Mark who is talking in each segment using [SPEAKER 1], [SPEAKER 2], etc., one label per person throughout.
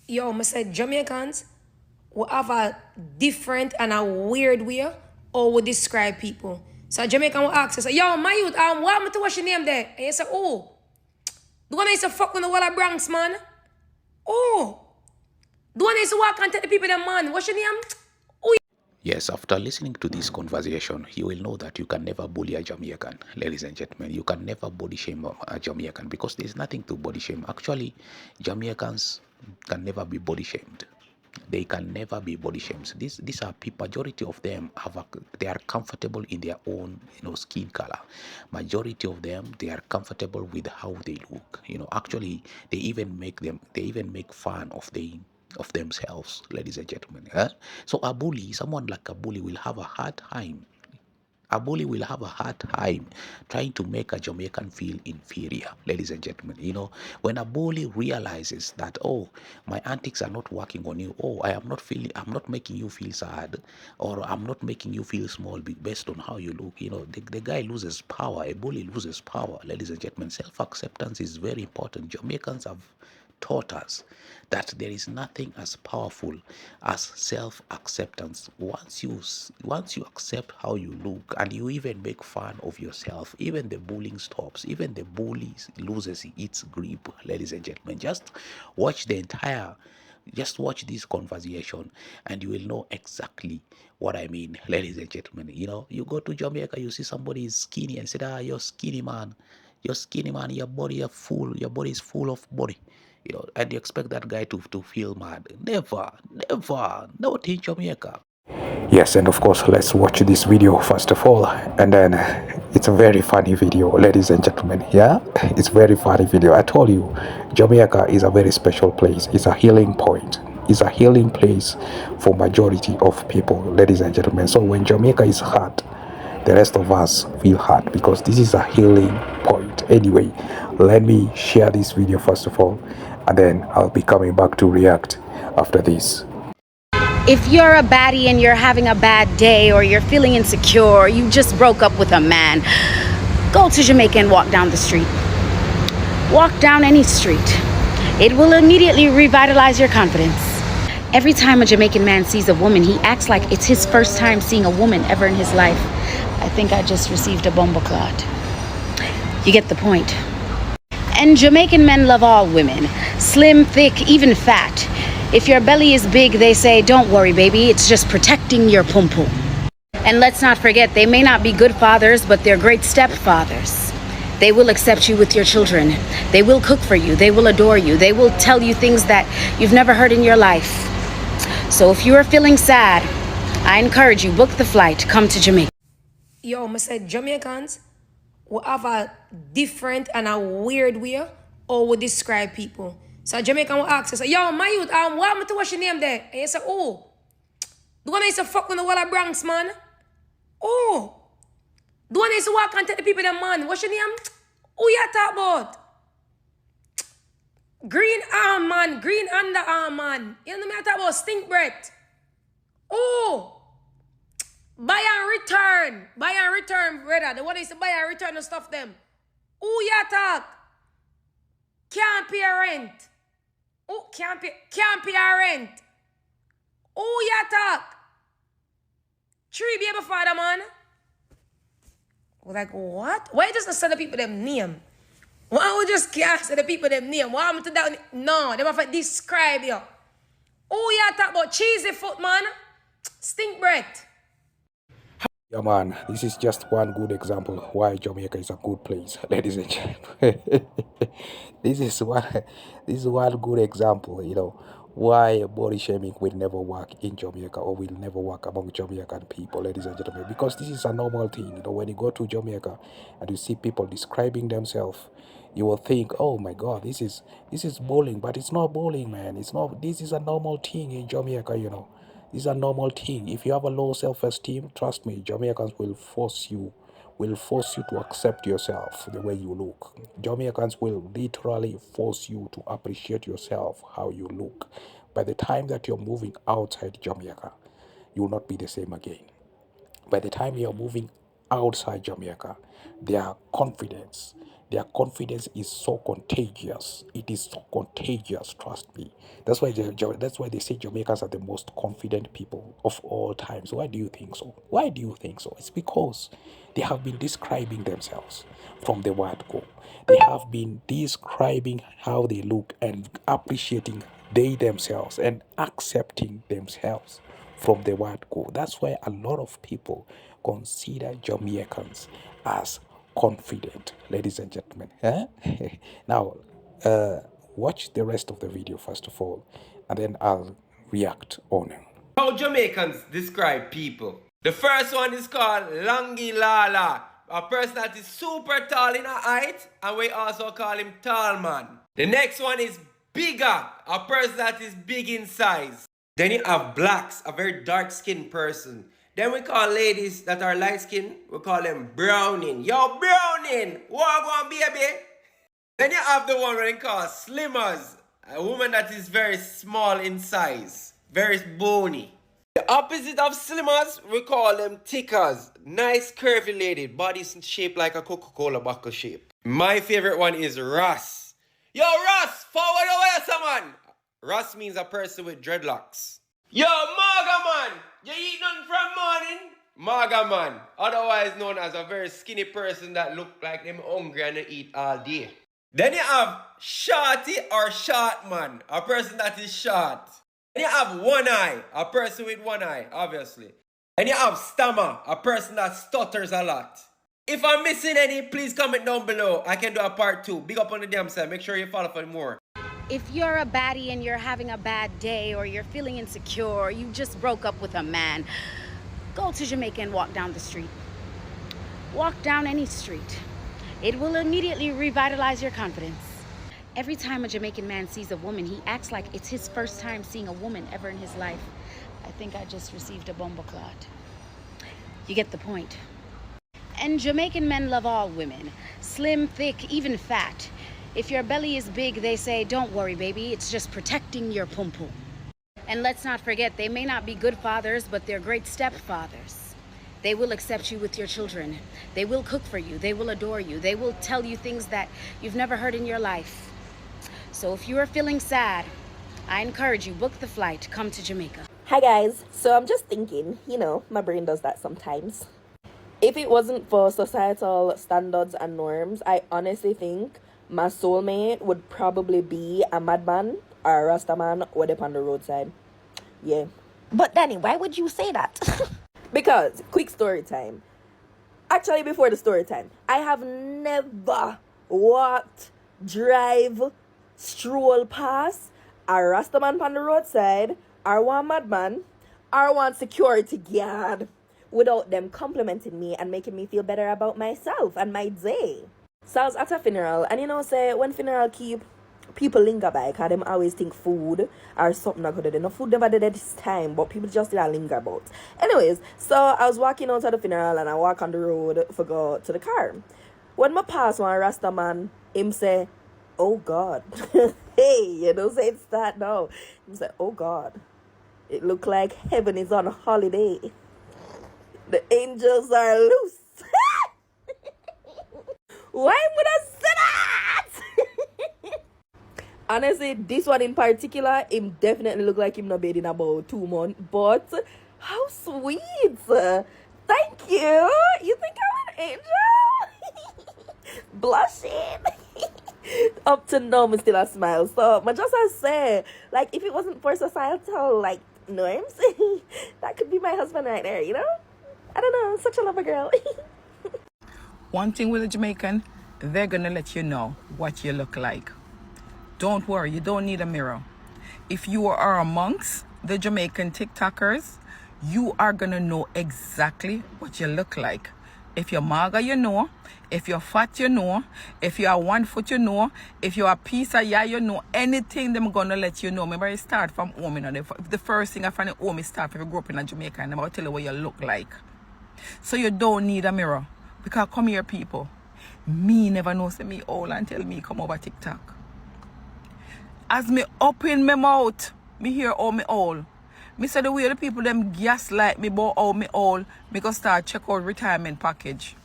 [SPEAKER 1] Yo, I said Jamaicans will have a different and a weird way or will describe people. So a Jamaican will ask us, yo, my youth, what happened to what's your name there? And you say, oh, the one I used to fuck with the whole of Bronx, man. Oh, the one I used to walk and tell the people, them, man, what's your name? Oh,
[SPEAKER 2] Yes, after listening to this conversation, you will know that you can never bully a Jamaican, ladies and gentlemen. You can never body shame a Jamaican because there's nothing to body shame. Actually, Jamaicans can never be body shamed. They can never be body shamed. These are people. Majority of them they are comfortable in their own skin color. Majority of them they are comfortable with how they look. Actually they even make fun of themselves, ladies and gentlemen. So a bully, someone like a bully will have a hard time. A bully will have a hard time trying to make a Jamaican feel inferior, ladies and gentlemen. When a bully realizes that, oh, my antics are not working on you, oh, I'm not making you feel sad, or I'm not making you feel small based on how you look, the guy loses power. A bully loses power, ladies and gentlemen. Self-acceptance is very important. Jamaicans have taught us that there is nothing as powerful as self-acceptance. Once you accept how you look and you even make fun of yourself, even the bullying stops, even the bully loses its grip, ladies and gentlemen. Watch the entire just watch this conversation and you will know exactly what I mean, ladies and gentlemen. You go to Jamaica, you see somebody is skinny and say, you're skinny, man. You're skinny, man. Your body are full. Your body is full of body. And you expect that guy to feel mad. Never, never. Not in Jamaica. Yes, and of course, let's watch this video first of all, and then it's a very funny video, ladies and gentlemen. Yeah, it's very funny video. I told you, Jamaica is a very special place. It's a healing point. It's a healing place for majority of people, ladies and gentlemen. So when Jamaica is hurt, the rest of us feel hurt because this is a healing point. Anyway, let me share this video first of all, and then I'll be coming back to react after this.
[SPEAKER 3] If you're a baddie and you're having a bad day, or you're feeling insecure, or you just broke up with a man, go to Jamaica and walk down the street. Walk down any street. It will immediately revitalize your confidence. Every time a Jamaican man sees a woman, he acts like it's his first time seeing a woman ever in his life. I think I just received a bomba clot. You get the point. And Jamaican men love all women, slim, thick, even fat. If your belly is big, they say, don't worry, baby, it's just protecting your pum-pum. And let's not forget, they may not be good fathers, but they're great stepfathers. They will accept you with your children. They will cook for you. They will adore you. They will tell you things that you've never heard in your life. So if you are feeling sad, I encourage you, book the flight, come to Jamaica.
[SPEAKER 1] yo, I said Jamaicans will have a different and a weird way or will describe people. So a Jamaican will ask us, yo, my youth, what happened to what's your name there? And you say, oh, the one I used to fuck with the whole of Bronx, man. Oh, the one I used to walk and tell the people, them, man, what's your name? Who you talk about? Green arm, man. Green underarm, man. You know me I talk about stink breath. Oh, buy and return. Buy and return, brother. The one I used to buy and return and stuff them. Who you talk? Can't pay rent. Oh, can't pay rent. Who you talk? 3 baby father, man. We're like, what? Why doesn't say the people them name? Why would just can't say the people them name? Why am I to that? No, they have to describe you. Oh, you talk about cheesy foot, man. Stink breath.
[SPEAKER 2] Yeah, man, this is just one good example why Jamaica is a good place, ladies and gentlemen. this is one, this is one good example, why body shaming will never work in Jamaica or will never work among Jamaican people, ladies and gentlemen, because this is a normal thing. When you go to Jamaica and you see people describing themselves, you will think, oh my God, this is bullying, but it's not bullying, man. It's not. This is a normal thing in Jamaica. This is a normal thing. If you have a low self-esteem, trust me, Jamaicans will force you to accept yourself the way you look. Jamaicans will literally force you to appreciate yourself how you look. By the time that you're moving outside Jamaica, you will not be the same again. By the time you're moving outside Jamaica, their confidence, Their confidence is so contagious. It is so contagious, trust me. That's why they say Jamaicans are the most confident people of all times. Why do you think so? Why do you think so? It's because they have been describing themselves from the word go. They have been describing how they look and appreciating they themselves and accepting themselves from the word go. That's why a lot of people consider Jamaicans as confident, ladies and gentlemen. Huh? Now, watch the rest of the video first of all, and then I'll react on it.
[SPEAKER 4] How Jamaicans describe people. The first one is called Langi Lala, a person that is super tall in height, and we also call him tall man. The next one is Bigger, a person that is big in size. Then you have blacks, a very dark skinned person. Then we call ladies that are light skinned, we call them browning. Yo, browning! Wagwan, baby! Then you have the one we call slimmers, a woman that is very small in size, very bony. The opposite of slimmers, we call them thickers. Nice curvy lady, body shaped like a Coca-Cola bottle shape. My favorite one is Ross. Yo, Ross, forward away, someone. Ross means a person with dreadlocks. Yo, Maga man, you eat nothing from morning? Maga man, otherwise known as a very skinny person that look like them hungry and they eat all day. Then you have Shorty or Short man, a person that is short. Then you have One Eye, a person with one eye, obviously. And you have Stammer, a person that stutters a lot. If I'm missing any, please comment down below. I can do a part 2. Big up on the damn side. Make sure you follow for more.
[SPEAKER 3] If you're a baddie and you're having a bad day, or you're feeling insecure, or you just broke up with a man, go to Jamaica and walk down the street. Walk down any street. It will immediately revitalize your confidence. Every time a Jamaican man sees a woman, he acts like it's his first time seeing a woman ever in his life. I think I just received a bumbleclot. You get the point. And Jamaican men love all women. Slim, thick, even fat. If your belly is big, they say, don't worry, baby. It's just protecting your pum-pum. And let's not forget, they may not be good fathers, but they're great stepfathers. They will accept you with your children. They will cook for you. They will adore you. They will tell you things that you've never heard in your life. So if you are feeling sad, I encourage you, book the flight, come to Jamaica.
[SPEAKER 5] Hi guys, so I'm just thinking, my brain does that sometimes. If it wasn't for societal standards and norms, I honestly think my soulmate would probably be a madman or a Rastaman or up on the roadside. Yeah.
[SPEAKER 6] But Danny, why would you say that?
[SPEAKER 5] Because, quick story time. Actually, before the story time, I have never walked, drive, stroll past a Rastaman on the roadside, or one madman, or one security guard without them complimenting me and making me feel better about myself and my day. So I was at a funeral, and say when funeral keep, people linger by because them always think food or something not good. No food never did at this time, but people just still linger about. Anyways, so I was walking out to the funeral and I walk on the road for go to the car. When I pass one Rasta man, him say, oh God. Hey, say it's that now. Him say, oh God. It look like heaven is on a holiday. The angels are loose. Why would I say that? Honestly, this one in particular, him definitely look like him not bed in about 2 months. But how sweet. Thank you. You think I'm an angel? Blushing. Up to now, I still a smile. So, I just say, if it wasn't for societal, norms, that could be my husband right there, I don't know, such a lover girl.
[SPEAKER 7] One thing with a Jamaican, they're gonna let you know what you look like. Don't worry, you don't need a mirror. If you are amongst the Jamaican TikTokers, you are gonna know exactly what you look like. If you're maga, you know. If you're fat, you know. If you are 1 foot, you know. If you're a piece of you know. Anything them gonna let you know. Remember, you start from home, The first thing I find at home is start if you grew up in a Jamaica, and I'm gonna tell you what you look like. So you don't need a mirror. Because come here, people. Me never know say me old until me come over TikTok. As me open my mouth, me hear all me old. Me say the way the people them gaslight me about all me old, me go start check out retirement package.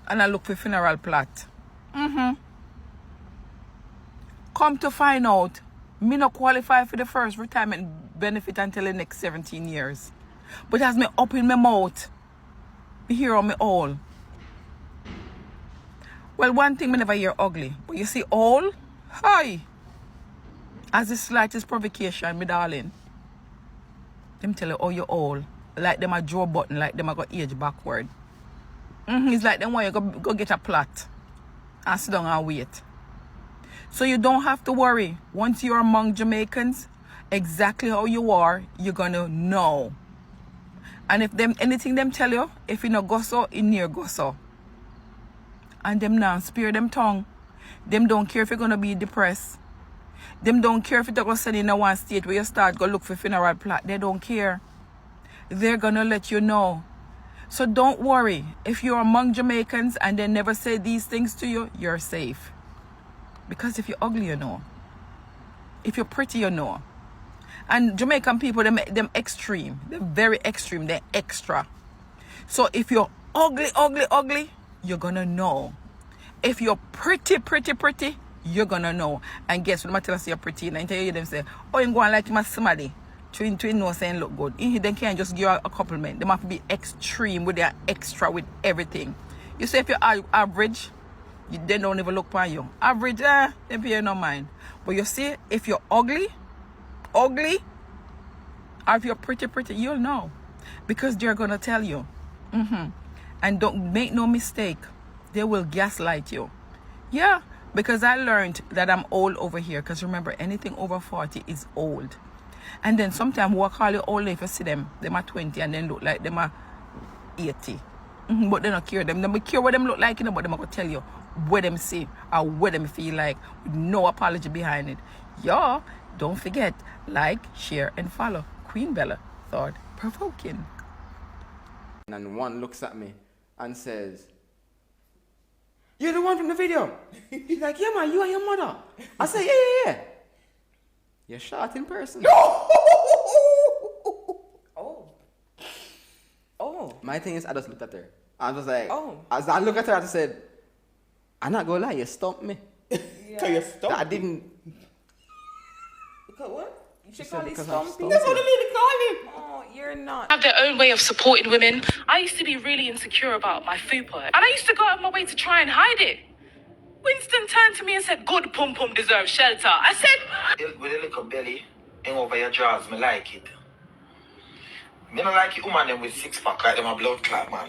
[SPEAKER 7] And I look for funeral plot. Come to find out, me not qualify for the first retirement benefit until the next 17 years. But as me up in my mouth, me hear on me all. Well, one thing me never hear ugly, but you see all, hi, as the slightest provocation, me darling. Them tell you, oh, you all. Like them a Joe Button, like them a go age backward. It's like them want you go get a plot and sit down and wait. So you don't have to worry. Once you're among Jamaicans, exactly how you are, you're gonna know. And if them anything them tell you, if you no go so, in near go so. And them now spare them tongue. Them don't care if you're gonna be depressed. Them don't care if you're gonna send in a one state where you start go look for funeral plot. They don't care. They're gonna let you know. So don't worry. If you're among Jamaicans and they never say these things to you, you're safe. Because if you're ugly, you know. If you're pretty, you know. And Jamaican people, them extreme. They're very extreme. They're extra. So if you're ugly, you're gonna know. If you're pretty, you're gonna know. And guess what? I'm tell us you're pretty. And I tell you them say, oh, you go and like my somebody. Twin no saying look good. They can't just give you a compliment. They have to be extreme with their extra with everything. You say if you're average, they don't even look on you. Average, they pay no mind. But you see, if you're ugly, or if you're pretty, you'll know. Because they're gonna tell you. And don't make no mistake. They will gaslight you. Yeah, because I learned that I'm old over here. Because remember, anything over 40 is old. And then sometimes we call you old if you see them are 20 and then look like them are 80. But they don't care them. They don't care what them look like, but them are going to tell you what them see or what them feel like with no apology behind it. Y'all, don't forget, like, share, and follow. Queen Bella, thought provoking.
[SPEAKER 8] And one looks at me and says, "You're the one from the video." He's like, "Yeah, man, you and your mother." I say, yeah. You're shot in person.
[SPEAKER 5] Oh.
[SPEAKER 8] My thing is, I just looked at her. I was like,
[SPEAKER 5] Oh.
[SPEAKER 8] as I looked at her, I said, "I'm not gonna lie, you stumped me."
[SPEAKER 5] Yeah.
[SPEAKER 8] You stumped I didn't.
[SPEAKER 5] Because what? You should call it
[SPEAKER 8] because I
[SPEAKER 5] stumping.
[SPEAKER 8] stumped
[SPEAKER 5] That's
[SPEAKER 8] you.
[SPEAKER 5] what I need to call it. Oh, you're not.
[SPEAKER 9] Have their own way of supporting women. I used to be really insecure about my fupa, and I used to go out of my way to try and hide it. Winston turned to me and said, "Good pum pum deserves shelter." I said,
[SPEAKER 10] with a little belly hang over your jaws, me like it. Me don't like it woman them with six pack like them a blood clot, man.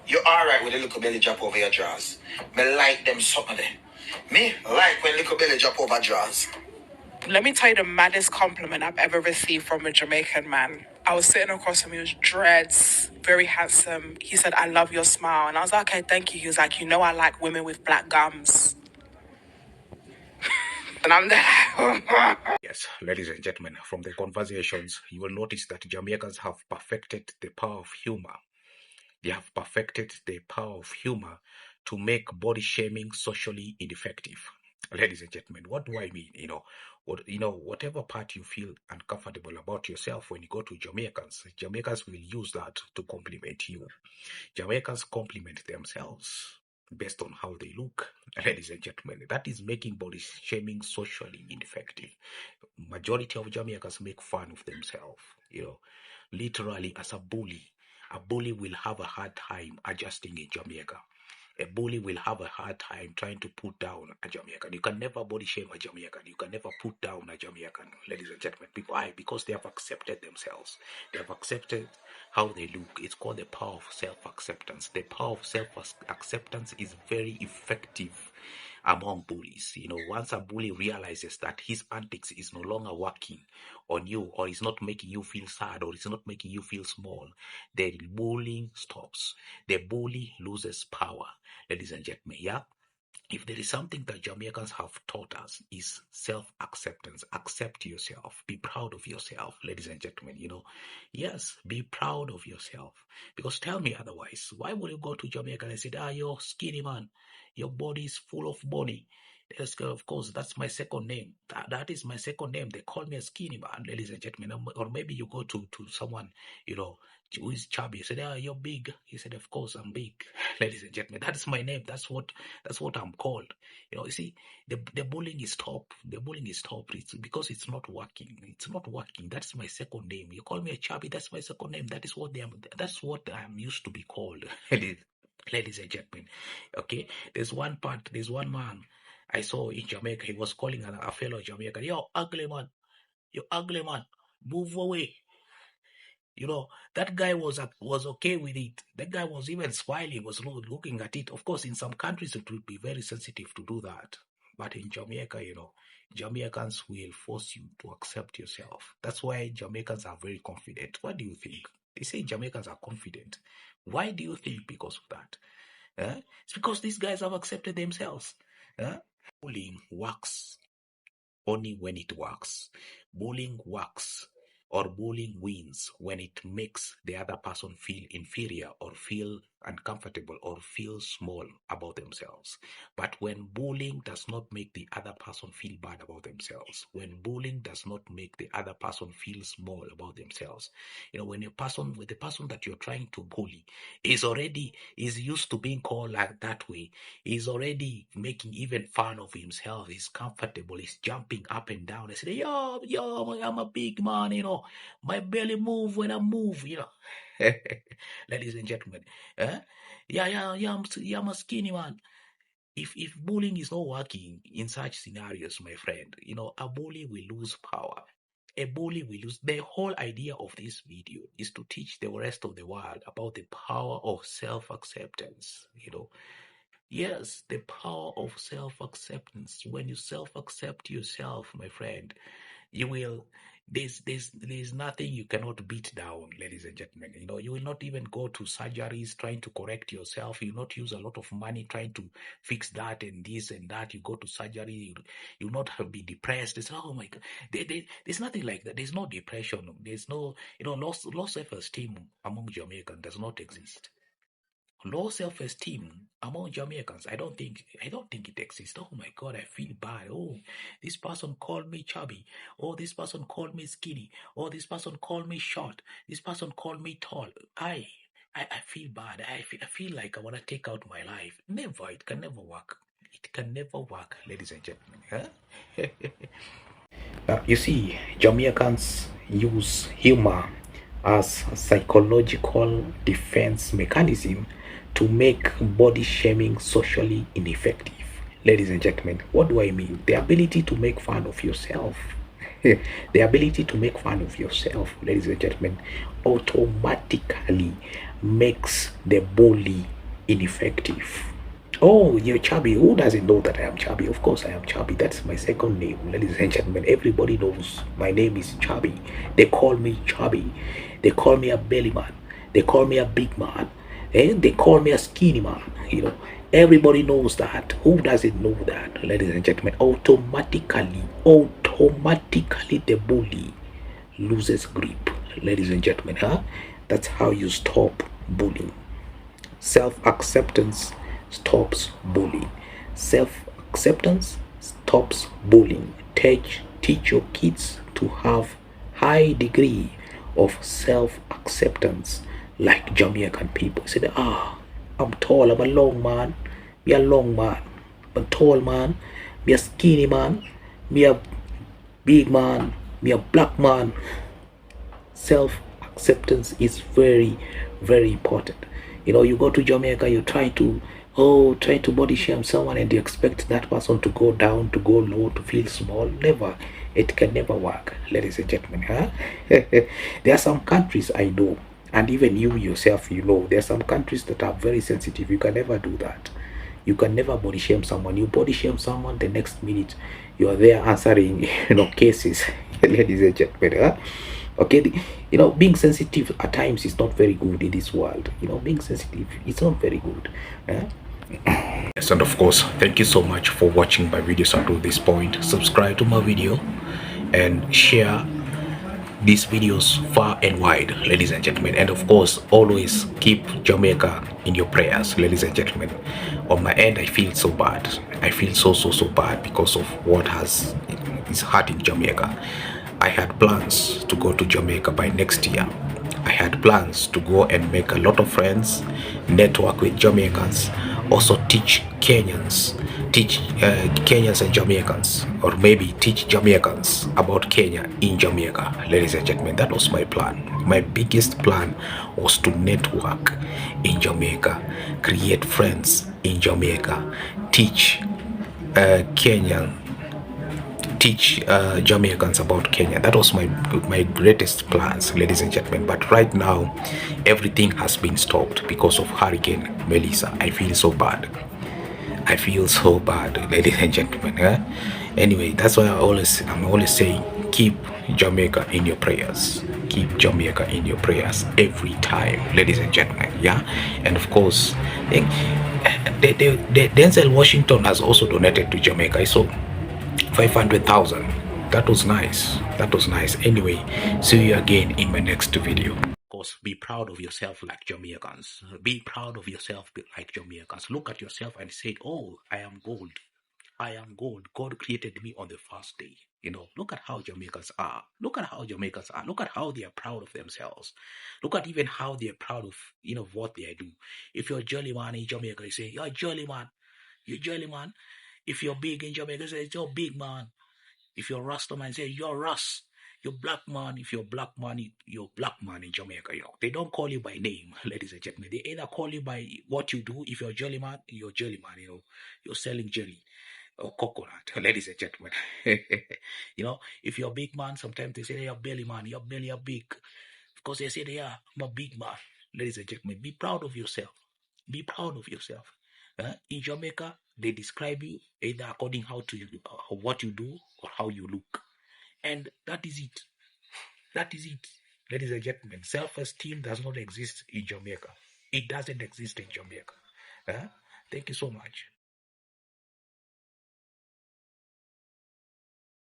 [SPEAKER 10] You alright with a little belly drop over your jaws. Me like them something there. Me like when little belly drop over jaws.
[SPEAKER 9] let me tell you the maddest compliment I've ever received from a Jamaican man. I was sitting across from him, he was dreads, very handsome. He said, "I love your smile." And I was like, "Okay, thank you." He was like, "You know I like women with black gums." And I'm there.
[SPEAKER 2] Yes, ladies and gentlemen, from the conversations, you will notice that Jamaicans have perfected the power of humor. They have perfected the power of humor to make body shaming socially ineffective. Ladies and gentlemen, what do I mean? Whatever part you feel uncomfortable about yourself when you go to Jamaicans will use that to compliment you. Jamaicans compliment themselves based on how they look. Ladies and gentlemen, that is making body shaming socially ineffective. Majority of Jamaicans make fun of themselves. Literally, as a bully will have a hard time adjusting in Jamaica. A bully will have a hard time trying to put down a Jamaican. You can never body shame a Jamaican. You can never put down a Jamaican, ladies and gentlemen. Why? Because they have accepted themselves. They have accepted how they look. It's called the power of self-acceptance. The power of self-acceptance is very effective among bullies. Once a bully realizes that his antics is no longer working on you, or is not making you feel sad, or is not making you feel small, the bullying stops. The bully loses power, ladies and gentlemen. Yeah. If there is something that Jamaicans have taught us is self-acceptance. Accept yourself. Be proud of yourself, ladies and gentlemen. Yes, be proud of yourself. Because tell me otherwise, why would you go to Jamaica and say, you're skinny man, your body is full of money, Yes, of course, that's my second name. That is my second name. They call me a skinny man, ladies and gentlemen. Or maybe you go to someone, you know, who is chubby. You said, "Ah, you're big." He said, "Of course, I'm big." Ladies and gentlemen, that's my name. That's what I'm called. You see, the bullying is top. The bullying is top. It's because it's not working. It's not working. That's my second name. You call me a chubby. That's my second name. That's what I'm used to be called. Ladies and gentlemen, okay. There's one man I saw in Jamaica. He was calling a fellow Jamaican, "Yo, ugly man, you ugly man, move away." That guy was okay with it. That guy was even smiling, was looking at it. Of course, in some countries it would be very sensitive to do that, but in Jamaica, Jamaicans will force you to accept yourself. That's why Jamaicans are very confident. What do you think? They say Jamaicans are confident. Why do you think? Because of that? It's because these guys have accepted themselves. Bullying works only when it works. Bullying works or bullying wins when it makes the other person feel inferior or feel uncomfortable or feel small about themselves. But when bullying does not make the other person feel bad about themselves, when bullying does not make the other person feel small about themselves, when the person that you're trying to bully is used to being called like that way, he's already making even fun of himself. He's comfortable. He's jumping up and down. I say, yo, I'm a big man, my belly move when I move, Ladies and gentlemen, I'm a skinny man. If bullying is not working in such scenarios, my friend, a bully will lose power. A bully will lose. The whole idea of this video is to teach the rest of the world about the power of self-acceptance. Yes, the power of self-acceptance. When you self-accept yourself, my friend, you will. There's nothing you cannot beat down, ladies and gentlemen. You will not even go to surgeries trying to correct yourself. You will not use a lot of money trying to fix that and this and that. You go to surgery, you will not be depressed. It's oh my God. There's nothing like that. There's no depression. There's no low self-esteem among Jamaicans does not exist. Low self-esteem among Jamaicans, I don't think it exists. Oh my God, I feel bad. Oh, this person called me chubby. Oh, this person called me skinny. Oh, this person called me short. This person called me tall. I feel bad. I feel like I want to take out my life. Never. It can never work. It can never work, ladies and gentlemen. You see, Jamaicans use humor as a psychological defense mechanism to make body shaming socially ineffective. Ladies and gentlemen, what do I mean? The ability to make fun of yourself. The ability to make fun of yourself, ladies and gentlemen, automatically makes the bully ineffective. Oh, you're chubby. Who doesn't know that I am chubby? Of course I am chubby. That's my second name, ladies and gentlemen. Everybody knows my name is Chubby. They call me Chubby. They call me a belly man. They call me a big man. And they call me a skinny man. Everybody knows that. Who doesn't know that, ladies and gentlemen? Automatically the bully loses grip, ladies and gentlemen. That's how you stop bullying. Self-acceptance stops bullying. Self-acceptance stops bullying. Teach your kids to have high degree of self-acceptance like Jamaican people. Say, I'm tall, I'm a long man. Me a long man. I'm a tall man. Me a skinny man. Me a big man. Me a black man. Self-acceptance is very, very important. You go to Jamaica, you try to body shame someone and you expect that person to go down, to go low, to feel small. Never. It can never work, ladies and gentlemen. There are some countries I know, and even you yourself, there are some countries that are very sensitive. You can never do that. You can never body shame someone. You body shame someone, the next minute you are there answering cases, ladies and gentlemen. Okay, being sensitive at times is not very good in this world. Being sensitive, it's not very good. Yes, and of course, thank you so much for watching my videos up to this point. Subscribe to my video and share these videos far and wide, ladies and gentlemen. And of course, always keep Jamaica in your prayers, ladies and gentlemen. On my end, I feel so bad. I feel so bad because of what is hurting Jamaica. I had plans to go to Jamaica by next year. I had plans to go and make a lot of friends, network with Jamaicans, also teach Kenyans and Jamaicans, or maybe teach Jamaicans about Kenya in Jamaica, ladies and gentlemen. That was my plan. My biggest plan was to network in Jamaica, create friends in Jamaica, teach Jamaicans about Kenya. That was my greatest plans, ladies and gentlemen. But right now, everything has been stopped because of Hurricane Melissa. I feel so bad. I feel so bad, ladies and gentlemen. Anyway, that's why I'm always saying, keep Jamaica in your prayers. Keep Jamaica in your prayers every time, ladies and gentlemen. Yeah, and of course, Denzel Washington has also donated to Jamaica. I saw 500,000. That was nice. That was nice. Anyway, see you again in my next video. Of course, be proud of yourself like Jamaicans. Be proud of yourself like Jamaicans. Look at yourself and say, oh, I am gold. I am gold. God created me on the first day. Look at how Jamaicans are. Look at how Jamaicans are. Look at how they are proud of themselves. Look at even how they are proud of, what they do. If you're a jolly man in Jamaica, you say, you're a jolly man. You're a jolly man. If you're big in Jamaica, you say, you're a big man. If you're Rasta man, say, you're Ras. You're black man. If you're black man, you're black man in Jamaica. They don't call you by name, ladies and gentlemen. They either call you by what you do. If you're a jolly man, you're a jolly man. You're selling jelly or coconut, ladies and gentlemen. If you're a big man, sometimes they say you're a belly man. Your belly are big. Because they say I'm a big man. Ladies and gentlemen, be proud of yourself. Be proud of yourself. In Jamaica, they describe you either according how what you do or how you look. And that is it. That is it. Ladies and gentlemen, self-esteem does not exist in Jamaica. It doesn't exist in Jamaica. Thank you so much.